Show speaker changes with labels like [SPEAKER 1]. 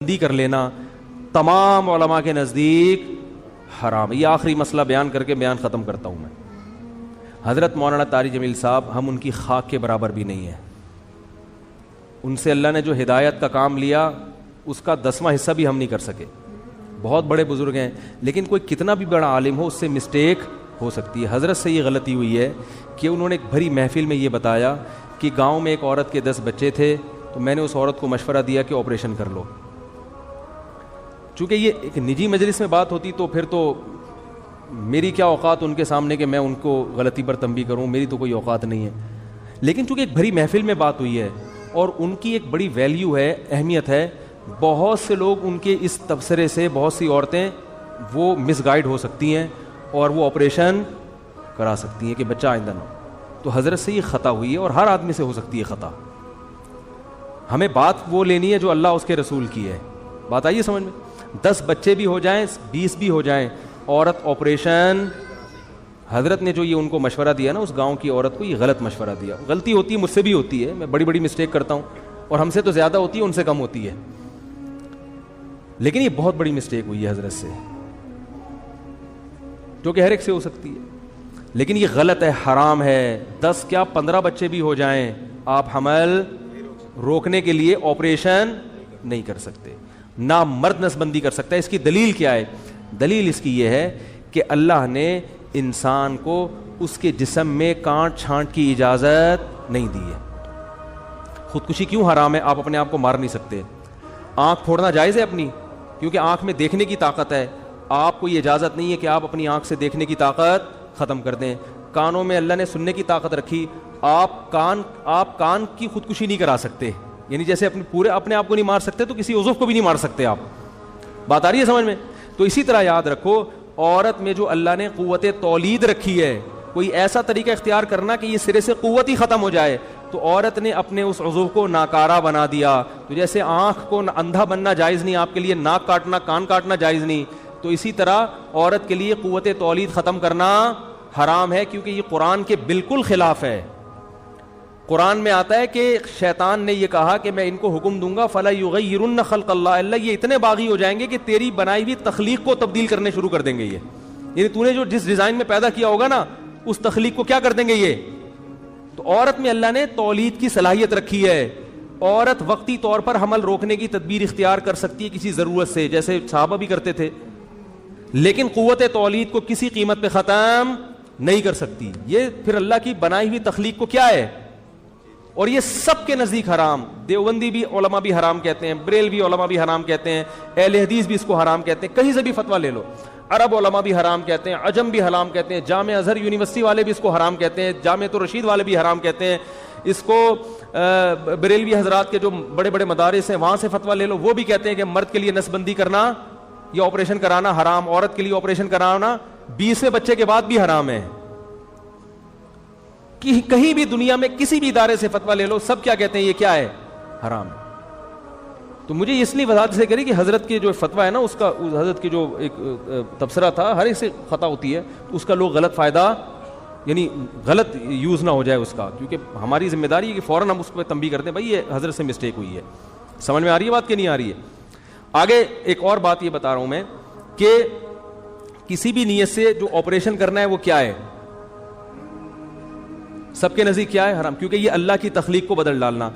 [SPEAKER 1] بندی کر لینا تمام علماء کے نزدیک حرام ہے۔ یہ آخری مسئلہ بیان کر کے بیان ختم کرتا ہوں میں۔ حضرت مولانا طارق جمیل صاحب ہم ان کی خاک کے برابر بھی نہیں ہیں۔ ان سے اللہ نے جو ہدایت کا کام لیا اس کا 10واں حصہ بھی ہم نہیں کر سکے۔ بہت بڑے بزرگ ہیں، لیکن کوئی کتنا بھی بڑا عالم ہو اس سے مسٹیک ہو سکتی ہے۔ حضرت سے یہ غلطی ہوئی ہے کہ انہوں نے ایک بھری محفل میں یہ بتایا کہ گاؤں میں ایک عورت کے 10 بچے تھے، تو میں نے اس عورت کو مشورہ دیا کہ آپریشن کر لو۔ چونکہ یہ ایک نجی مجلس میں بات ہوتی تو پھر تو میری کیا اوقات ان کے سامنے کہ میں ان کو غلطی پر تنبیہ کروں، میری تو کوئی اوقات نہیں ہے۔ لیکن چونکہ ایک بھری محفل میں بات ہوئی ہے اور ان کی ایک بڑی ویلیو ہے، اہمیت ہے، بہت سے لوگ ان کے اس تبصرے سے، بہت سی عورتیں وہ مس گائیڈ ہو سکتی ہیں اور وہ آپریشن کرا سکتی ہیں کہ بچہ آئندہ نہ ہو۔ تو حضرت سے یہ خطا ہوئی ہے اور ہر آدمی سے ہو سکتی ہے خطا۔ ہمیں بات وہ لینی ہے جو اللہ اس کے رسول کی ہے۔ بات آئیے سمجھ میں؟ 10 بچے بھی ہو جائیں، 20 بھی ہو جائیں، عورت آپریشن، حضرت نے جو یہ ان کو مشورہ دیا نا، اس گاؤں کی عورت کو یہ غلط مشورہ دیا۔ غلطی ہوتی ہے، مجھ سے بھی ہوتی ہے، میں بڑی بڑی مسٹیک کرتا ہوں اور ہم سے تو زیادہ ہوتی ہے، ان سے کم ہوتی ہے، لیکن یہ بہت بڑی مسٹیک ہوئی ہے حضرت سے، جو کہ ہر ایک سے ہو سکتی ہے، لیکن یہ غلط ہے، حرام ہے۔ 10 کیا 15 بچے بھی ہو جائیں، آپ حمل روکنے کے لیے آپریشن نہیں کر سکتے، نہ مرد نسبندی کر سکتا ہے۔ اس کی دلیل کیا ہے؟ دلیل اس کی یہ ہے کہ اللہ نے انسان کو اس کے جسم میں کانٹ چھانٹ کی اجازت نہیں دی ہے۔ خودکشی کیوں حرام ہے؟ آپ اپنے آپ کو مار نہیں سکتے۔ آنکھ پھوڑنا جائز ہے اپنی، کیونکہ آنکھ میں دیکھنے کی طاقت ہے، آپ کو یہ اجازت نہیں ہے کہ آپ اپنی آنکھ سے دیکھنے کی طاقت ختم کر دیں۔ کانوں میں اللہ نے سننے کی طاقت رکھی، آپ کان کی خودکشی نہیں کرا سکتے، یعنی جیسے اپنے آپ کو نہیں مار سکتے تو کسی عضو کو بھی نہیں مار سکتے آپ۔ بات آ رہی ہے سمجھ میں؟ تو اسی طرح یاد رکھو، عورت میں جو اللہ نے قوت تولید رکھی ہے، کوئی ایسا طریقہ اختیار کرنا کہ یہ سرے سے قوت ہی ختم ہو جائے، تو عورت نے اپنے اس عضو کو ناکارہ بنا دیا۔ تو جیسے آنکھ کو اندھا بننا جائز نہیں آپ کے لیے، ناک کاٹنا، کان کاٹنا جائز نہیں، تو اسی طرح عورت کے لیے قوت تولید ختم کرنا حرام ہے، کیونکہ یہ قرآن کے بالکل خلاف ہے۔ قرآن میں آتا ہے کہ شیطان نے یہ کہا کہ میں ان کو حکم دوں گا فَلَا يُغَيِّرُنَّ خَلْقَ اللَّهِ، اللہ یہ اتنے باغی ہو جائیں گے کہ تیری بنائی ہوئی تخلیق کو تبدیل کرنے شروع کر دیں گے۔ یہ یعنی تو نے جو جس ڈیزائن میں پیدا کیا ہوگا نا، اس تخلیق کو کیا کر دیں گے یہ۔ تو عورت میں اللہ نے تولید کی صلاحیت رکھی ہے، عورت وقتی طور پر حمل روکنے کی تدبیر اختیار کر سکتی ہے کسی ضرورت سے، جیسے صحابہ بھی کرتے تھے، لیکن قوت تولید کو کسی قیمت پہ ختم نہیں کر سکتی۔ یہ پھر اللہ کی بنائی ہوئی تخلیق کو کیا ہے، اور یہ سب کے نزدیک حرام۔ دیوبندی بھی علماء بھی حرام کہتے ہیں، بریلوی علماء بھی حرام کہتے ہیں، اہل حدیث بھی اس کو حرام کہتے ہیں، کہیں سے بھی فتویٰ لے لو، عرب علماء بھی حرام کہتے ہیں، عجم بھی حرام کہتے ہیں، جامع ازہر یونیورسٹی والے بھی اس کو حرام کہتے ہیں، جامعۃ الرشید والے بھی حرام کہتے ہیں اس کو، بریلوی حضرات کے جو بڑے بڑے مدارس ہیں وہاں سے فتویٰ لے لو، وہ بھی کہتے ہیں کہ مرد کے لیے نسبندی کرنا یا آپریشن کرانا حرام، عورت کے لیے آپریشن کرانا 20ویں بچے کے بعد بھی حرام ہے۔ کہیں بھی دنیا میں کسی بھی ادارے سے فتویٰ لے لو، سب کیا کہتے ہیں یہ کیا ہے، حرام ہے۔ تو مجھے اس لیے وضاحت سے کری کہ حضرت کے جو فتویٰ ہے نا، اس کا حضرت کی جو ایک تبصرہ تھا، ہر ایک سے خطا ہوتی ہے، تو اس کا لوگ غلط فائدہ، یعنی غلط یوز نہ ہو جائے اس کا، کیونکہ ہماری ذمہ داری ہے کہ فوراً ہم اس پہ تنبیہ کرتے ہیں بھائی یہ حضرت سے مسٹیک ہوئی ہے۔ سمجھ میں آ رہی ہے بات کہ نہیں آ رہی ہے؟ آگے ایک اور بات یہ بتا رہا ہوں میں کہ کسی بھی نیت سے جو آپریشن کرنا ہے وہ کیا ہے، سب کے نزدیک کیا ہے، حرام، کیونکہ یہ اللہ کی تخلیق کو بدل ڈالنا۔